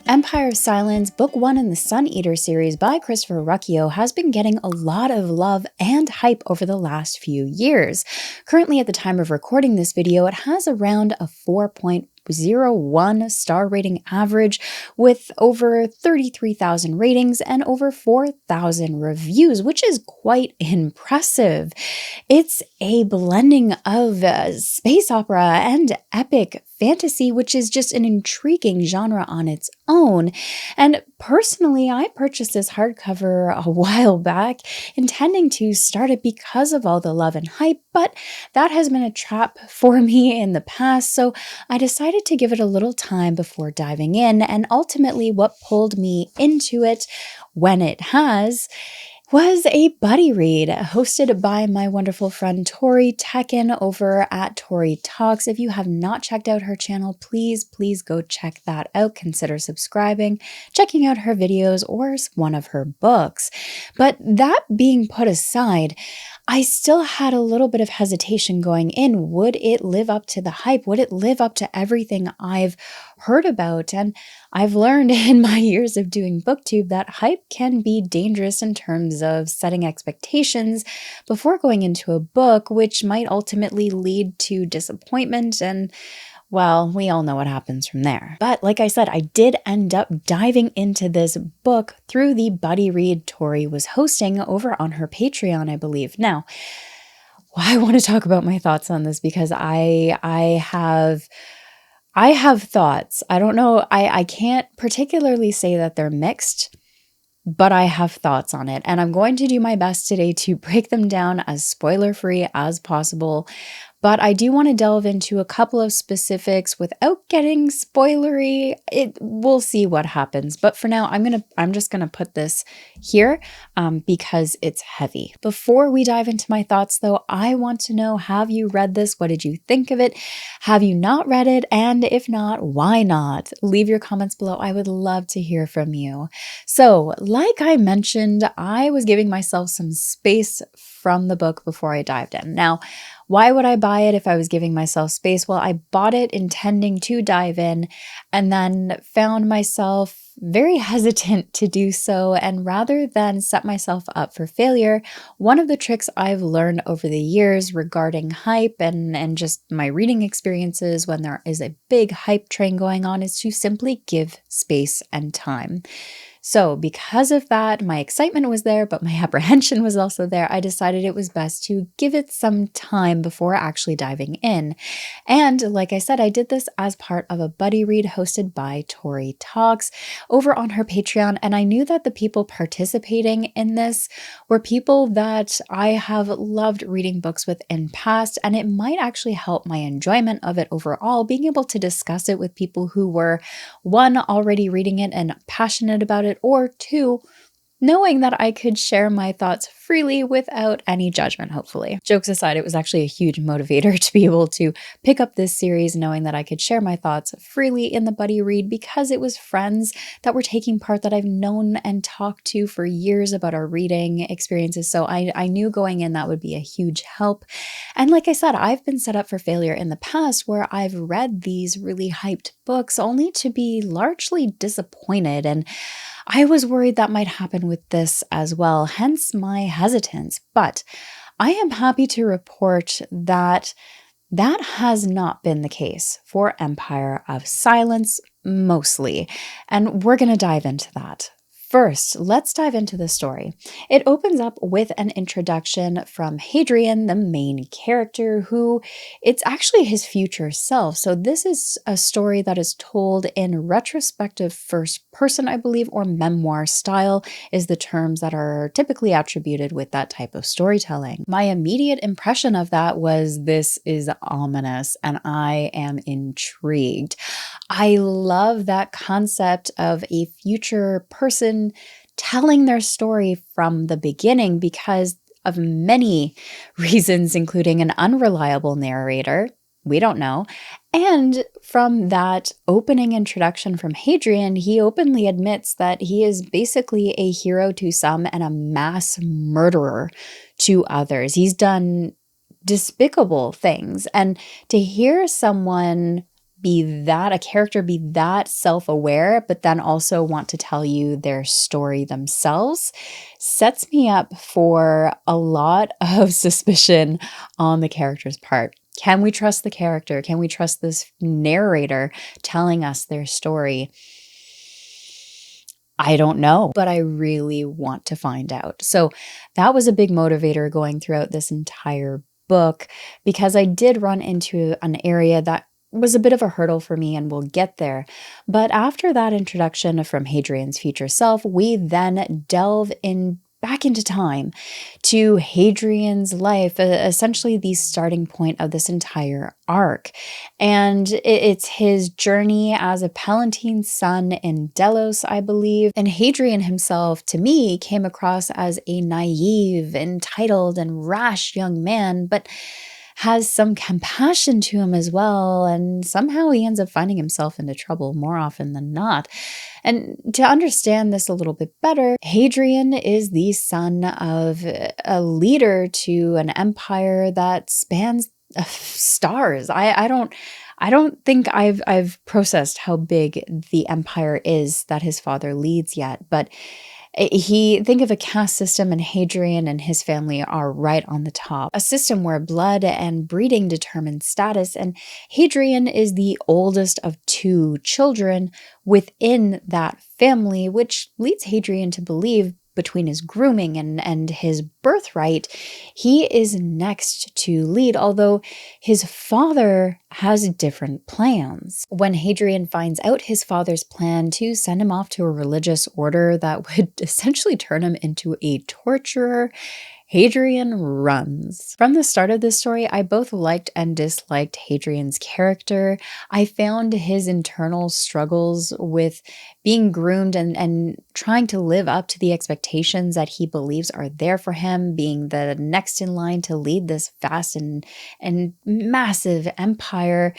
Empire of Silence, Book 1 in the Sun Eater series by Christopher Ruocchio has been getting a lot of love and hype over the last few years. Currently, at the time of recording this video, it has around a 4.01 star rating average with over 33,000 ratings and over 4,000 reviews, which is quite impressive. It's a blending of space opera and epic fantasy, which is just an intriguing genre on its own. And personally, I purchased this hardcover a while back, intending to start it because of all the love and hype, but that has been a trap for me in the past, so I decided to give it a little time before diving in, and ultimately what pulled me into it when it has was a buddy read hosted by my wonderful friend Tori Tekken over at Tori Talks. If you have not checked out her channel, please go check that out. Consider subscribing, checking out her videos, or one of her books. But that being put aside, I still had a little bit of hesitation going in. Would it live up to the hype? Would it live up to everything I've heard about? And I've learned in my years of doing Booktube that hype can be dangerous in terms of setting expectations before going into a book, which might ultimately lead to disappointment and, well, we all know what happens from there. But like I said, I did end up diving into this book through the buddy read Tori was hosting over on her Patreon, I believe. Now, I want to talk about my thoughts on this because I have thoughts. I don't know, I can't particularly say that they're mixed, but I have thoughts on it. And I'm going to do my best today to break them down as spoiler-free as possible. But I do want to delve into a couple of specifics without getting spoilery. We'll see what happens. But for now, I'm just gonna put this here because it's heavy. Before we dive into my thoughts, though, I want to know: have you read this? What did you think of it? Have you not read it? And if not, why not? Leave your comments below. I would love to hear from you. So, like I mentioned, I was giving myself some space from the book before I dived in. Now, why would I buy it if I was giving myself space? Well, I bought it intending to dive in and then found myself very hesitant to do so. And rather than set myself up for failure, one of the tricks I've learned over the years regarding hype and just my reading experiences when there is a big hype train going on is to simply give space and time. So because of that, my excitement was there, but my apprehension was also there. I decided it was best to give it some time before actually diving in. And like I said, I did this as part of a buddy read hosted by Tori Talks over on her Patreon. And I knew that the people participating in this were people that I have loved reading books with in past, and it might actually help my enjoyment of it overall, being able to discuss it with people who were, one, already reading it and passionate about it, or two, knowing that I could share my thoughts freely without any judgment, hopefully. Jokes aside, it was actually a huge motivator to be able to pick up this series knowing that I could share my thoughts freely in the buddy read because it was friends that were taking part that I've known and talked to for years about our reading experiences. So I knew going in that would be a huge help. And like I said, I've been set up for failure in the past where I've read these really hyped books only to be largely disappointed, and I was worried that might happen with this as well, hence my hesitance. But I am happy to report that that has not been the case for Empire of Silence, mostly, and we're going to dive into that. First, let's dive into the story. It opens up with an introduction from Hrien, the main character, who it's actually his future self. So this is a story that is told in retrospective first person, I believe, or memoir style is the terms that are typically attributed with that type of storytelling. My immediate impression of that was this is ominous, and I am intrigued. I love that concept of a future person telling their story from the beginning because of many reasons, including an unreliable narrator, we don't know, and from that opening introduction from Hrien, he openly admits that he is basically a hero to some and a mass murderer to others. He's done despicable things, and to hear someone a character be that self-aware, but then also want to tell you their story themselves, sets me up for a lot of suspicion on the character's part. Can we trust the character? Can we trust this narrator telling us their story? I don't know, but I really want to find out. So that was a big motivator going throughout this entire book, because I did run into an area that was a bit of a hurdle for me, and we'll get there. But after that introduction from Hadrian's future self, we then delve in back into time to Hadrian's life, essentially the starting point of this entire arc. And it's his journey as a Palatine's son in Delos, I believe. And Hadrian himself, to me, came across as a naive, entitled, and rash young man, but has some compassion to him as well, and somehow he ends up finding himself into trouble more often than not. And to understand this a little bit better, Hadrian is the son of a leader to an empire that spans stars. I don't think I've processed how big the empire is that his father leads yet, but think of a caste system, and Hadrian and his family are right on the top. A system where blood and breeding determine status, and Hadrian is the oldest of 2 children within that family, which leads Hadrian to believe, between his grooming and his birthright, he is next to lead, although his father has different plans. When Hadrian finds out his father's plan to send him off to a religious order that would essentially turn him into a torturer, Hadrian runs. From the start of this story, I both liked and disliked Hadrian's character. I found his internal struggles with being groomed and trying to live up to the expectations that he believes are there for him, being the next in line to lead this vast and massive empire.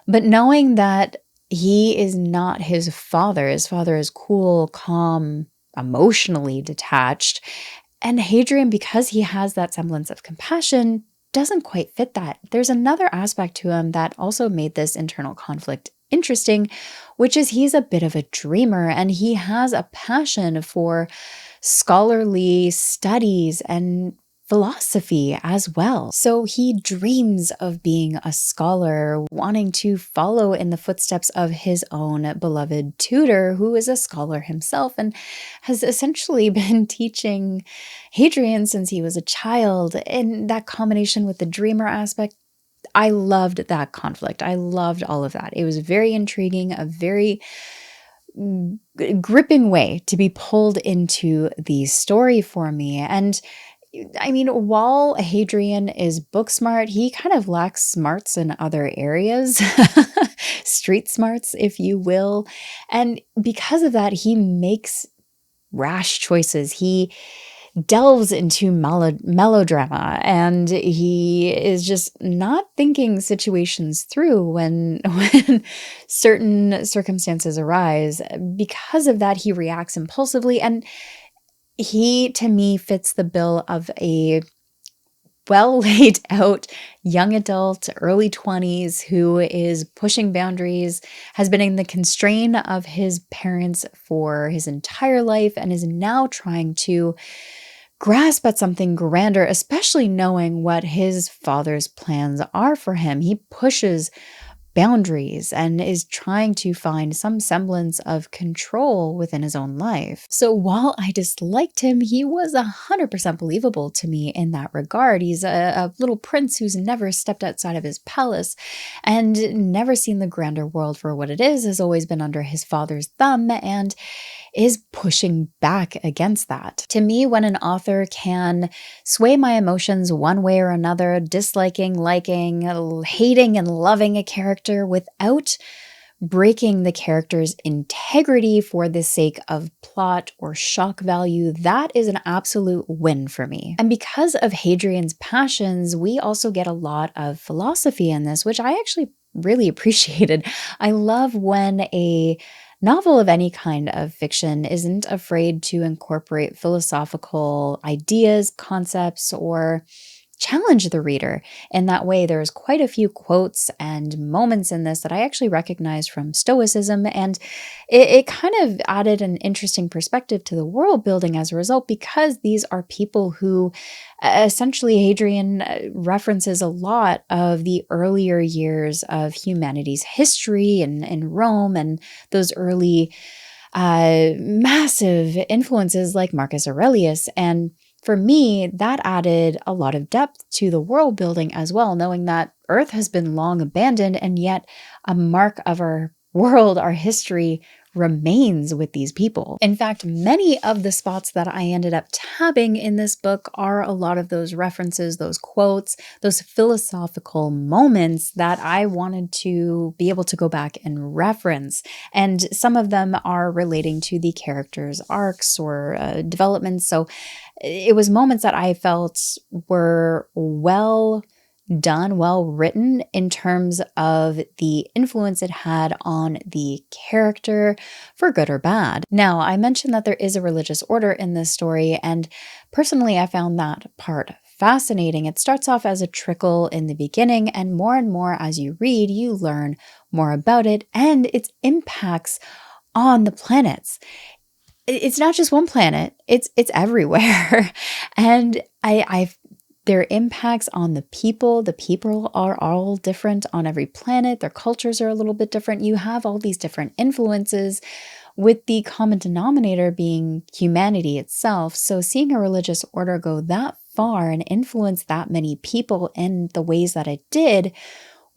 But knowing that he is not his father is cool, calm, emotionally detached. And Hadrian, because he has that semblance of compassion, doesn't quite fit that. There's another aspect to him that also made this internal conflict interesting, which is he's a bit of a dreamer, and he has a passion for scholarly studies and philosophy as well. So he dreams of being a scholar, wanting to follow in the footsteps of his own beloved tutor, who is a scholar himself and has essentially been teaching Hadrian since he was a child. And that combination with the dreamer aspect, I loved that conflict. I loved all of that. It was very intriguing, a very gripping way to be pulled into the story for me. And I mean, while Hadrian is book smart, he kind of lacks smarts in other areas, street smarts, if you will. And because of that, he makes rash choices. He delves into melodrama, and he is just not thinking situations through when certain circumstances arise. Because of that, he reacts impulsively, and he, to me, fits the bill of a well laid out young adult, early 20s, who is pushing boundaries, has been in the constraint of his parents for his entire life, and is now trying to grasp at something grander, especially knowing what his father's plans are for him. He pushes boundaries and is trying to find some semblance of control within his own life. So while I disliked him, he was 100% believable to me in that regard. He's a little prince who's never stepped outside of his palace and never seen the grander world for what it is, has always been under his father's thumb, and is pushing back against that. To me, when an author can sway my emotions one way or another, disliking, liking, hating, and loving a character without breaking the character's integrity for the sake of plot or shock value, that is an absolute win for me. And because of Hadrian's passions, we also get a lot of philosophy in this, which I actually really appreciated. I love when a novel of any kind of fiction isn't afraid to incorporate philosophical ideas, concepts, or challenge the reader in that way. There's quite a few quotes and moments in this that I actually recognized from Stoicism, and it kind of added an interesting perspective to the world building as a result, because these are people who essentially Hadrian references a lot of the earlier years of humanity's history in Rome, and those early massive influences like Marcus Aurelius. And for me, that added a lot of depth to the world building as well, knowing that Earth has been long abandoned, and yet a mark of our world, our history, remains with these people. In fact, many of the spots that I ended up tabbing in this book are a lot of those references, those quotes, those philosophical moments that I wanted to be able to go back and reference. And some of them are relating to the characters' arcs or developments. So it was moments that I felt were well done, well written in terms of the influence it had on the character, for good or bad. Now, I mentioned that there is a religious order in this story, and personally, I found that part fascinating. It starts off as a trickle in the beginning, and more as you read, you learn more about it and its impacts on the planets. It's not just one planet, it's everywhere. And their impacts on the people are all different on every planet. Their cultures are a little bit different. You have all these different influences, with the common denominator being humanity itself. So seeing a religious order go that far and influence that many people in the ways that it did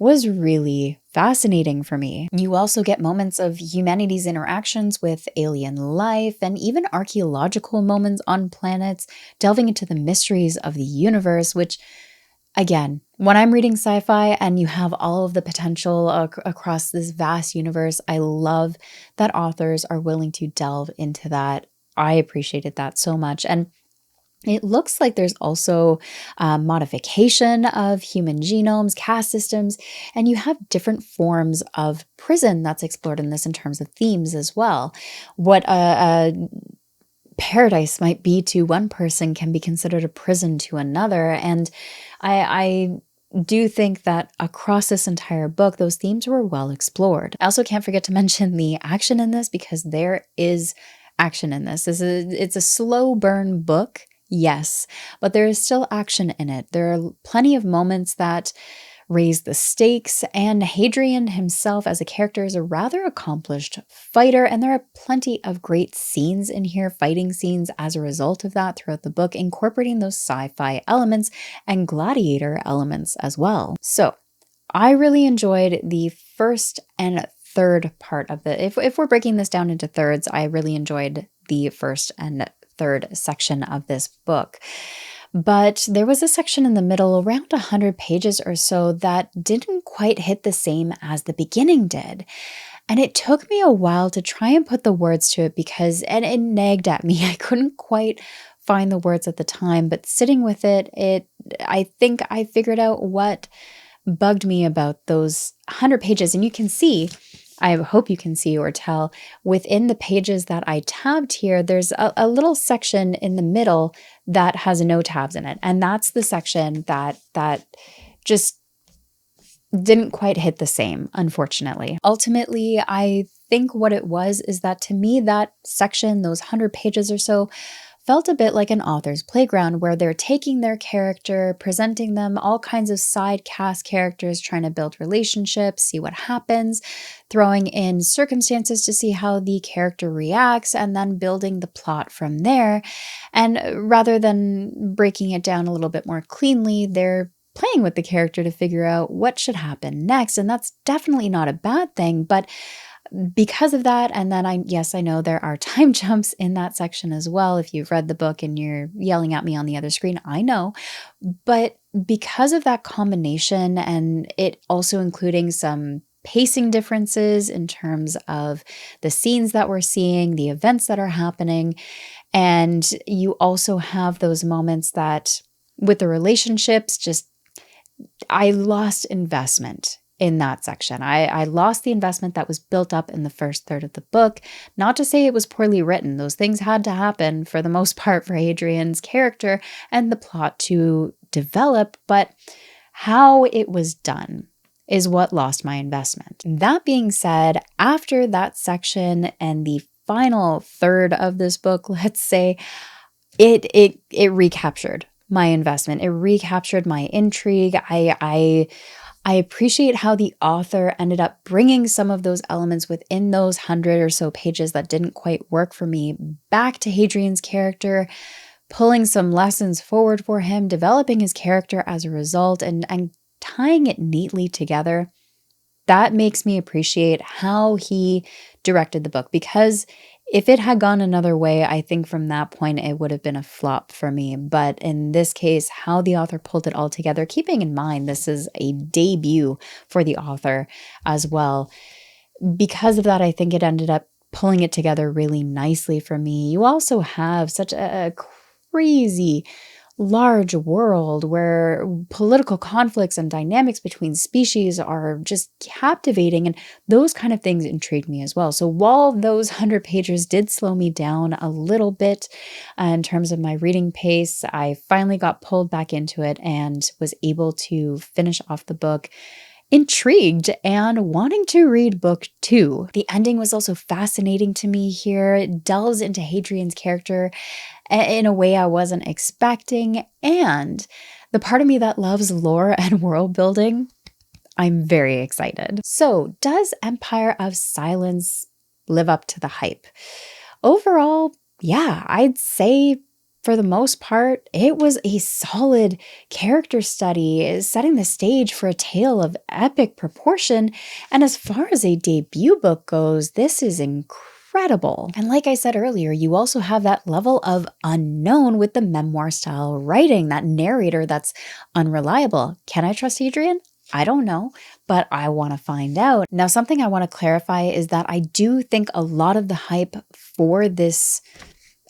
was really fascinating for me. You also get moments of humanity's interactions with alien life, and even archaeological moments on planets, delving into the mysteries of the universe, which, again, when I'm reading sci-fi and you have all of the potential across this vast universe, I love that authors are willing to delve into that. I appreciated that so much. And it looks like there's also modification of human genomes, caste systems, and you have different forms of prison that's explored in this in terms of themes as well. What a paradise might be to one person can be considered a prison to another. And I do think that across this entire book, those themes were well explored. I also can't forget to mention the action in this, because there is action in this. It's a slow burn book. Yes, but there is still action in it. There are plenty of moments that raise the stakes, and Hadrian himself as a character is a rather accomplished fighter, and there are plenty of great scenes in here, fighting scenes as a result of that throughout the book, incorporating those sci-fi elements and gladiator elements as well. So I really enjoyed the first and third part of the, if we're breaking this down into thirds, I really enjoyed the first and third section of this book. But there was a section in the middle, around 100 pages or so, that didn't quite hit the same as the beginning did. And it took me a while to try and put the words to it, because, and it nagged at me. I couldn't quite find the words at the time, but sitting with it, I think I figured out what bugged me about those 100 pages. And you can see, I hope you can see or tell, within the pages that I tabbed here, there's a little section in the middle that has no tabs in it. And that's the section that just didn't quite hit the same, unfortunately. Ultimately, I think what it was is that, to me, that section, those 100 pages or so, felt a bit like an author's playground, where they're taking their character, presenting them all kinds of side cast characters, trying to build relationships, see what happens, throwing in circumstances to see how the character reacts, and then building the plot from there. And rather than breaking it down a little bit more cleanly, they're playing with the character to figure out what should happen next. And that's definitely not a bad thing, but because of that, and then I know there are time jumps in that section as well. If you've read the book and you're yelling at me on the other screen, I know. But because of that combination, and it also including some pacing differences in terms of the scenes that we're seeing, the events that are happening, and you also have those moments that with the relationships, just I lost investment in that section. I lost the investment that was built up in the first third of the book. Not to say it was poorly written. Those things had to happen for the most part for Hadrian's character and the plot to develop, but how it was done is what lost my investment. That being said, after that section and the final third of this book, let's say, it recaptured my investment. It recaptured my intrigue. I appreciate how the author ended up bringing some of those elements within those 100 or so pages that didn't quite work for me back to Hadrian's character, pulling some lessons forward for him, developing his character as a result, and tying it neatly together. That makes me appreciate how he directed the book, because if it had gone another way, I think from that point it would have been a flop for me. But in this case, how the author pulled it all together, keeping in mind this is a debut for the author as well. Because of that, I think it ended up pulling it together really nicely for me. You also have such a crazy large world where political conflicts and dynamics between species are just captivating, and those kind of things intrigued me as well. So while those 100 pages did slow me down a little bit in terms of my reading pace, I finally got pulled back into it and was able to finish off the book intrigued and wanting to read book 2. The ending was also fascinating to me here. It delves into Hadrian's character in a way I wasn't expecting, and the part of me that loves lore and world building, I'm very excited. So, does Empire of Silence live up to the hype? Overall, yeah, I'd say for the most part, it was a solid character study, setting the stage for a tale of epic proportion. And as far as a debut book goes, this is incredible. And like I said earlier, you also have that level of unknown with the memoir style writing, that narrator that's unreliable. Can I trust Hadrian? I don't know, but I want to find out. Now, something I want to clarify is that I do think a lot of the hype for this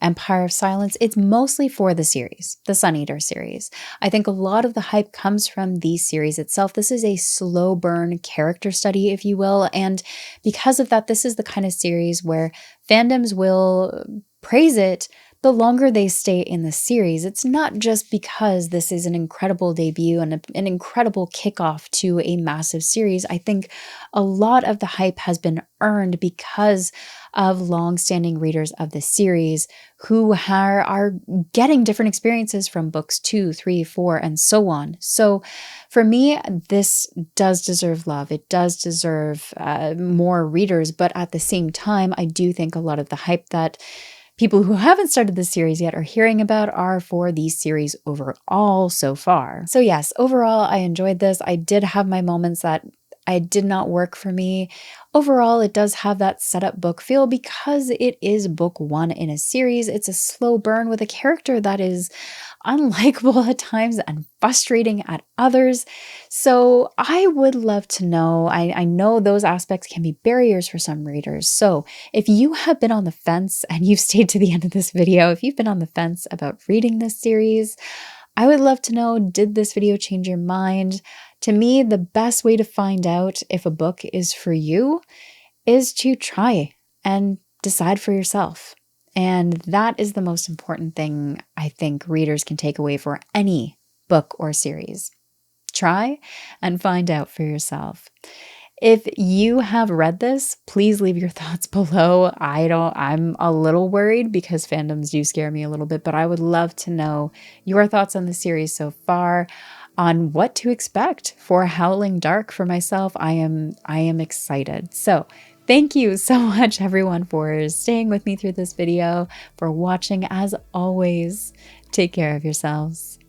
Empire of Silence, it's mostly for the series, the Sun Eater series. I think a lot of the hype comes from the series itself. This is a slow burn character study, if you will. And because of that, this is the kind of series where fandoms will praise it the longer they stay in the series. It's not just because this is an incredible debut and an incredible kickoff to a massive series. I think a lot of the hype has been earned because of long-standing readers of the series who are getting different experiences from books 2, 3, 4, and so on. So for me, this does deserve love. It does deserve more readers, but at the same time, I do think a lot of the hype that people who haven't started the series yet are hearing about are for the series overall so far. So yes, overall, I enjoyed this. I did have my moments that I did not work for me. Overall, it does have that setup book feel because it is book 1 in a series. It's a slow burn with a character that is unlikable at times and frustrating at others. So I would love to know, I know those aspects can be barriers for some readers. So if you have been on the fence and you've stayed to the end of this video, if you've been on the fence about reading this series, I would love to know, did this video change your mind? To me, the best way to find out if a book is for you is to try and decide for yourself. And that is the most important thing I think readers can take away for any book or series. Try and find out for yourself. If you have read this, please leave your thoughts below. I'm a little worried because fandoms do scare me a little bit, but I would love to know your thoughts on the series so far, on what to expect for Howling Dark for myself. I am excited. So thank you so much, everyone, for staying with me through this video, for watching. As always, take care of yourselves.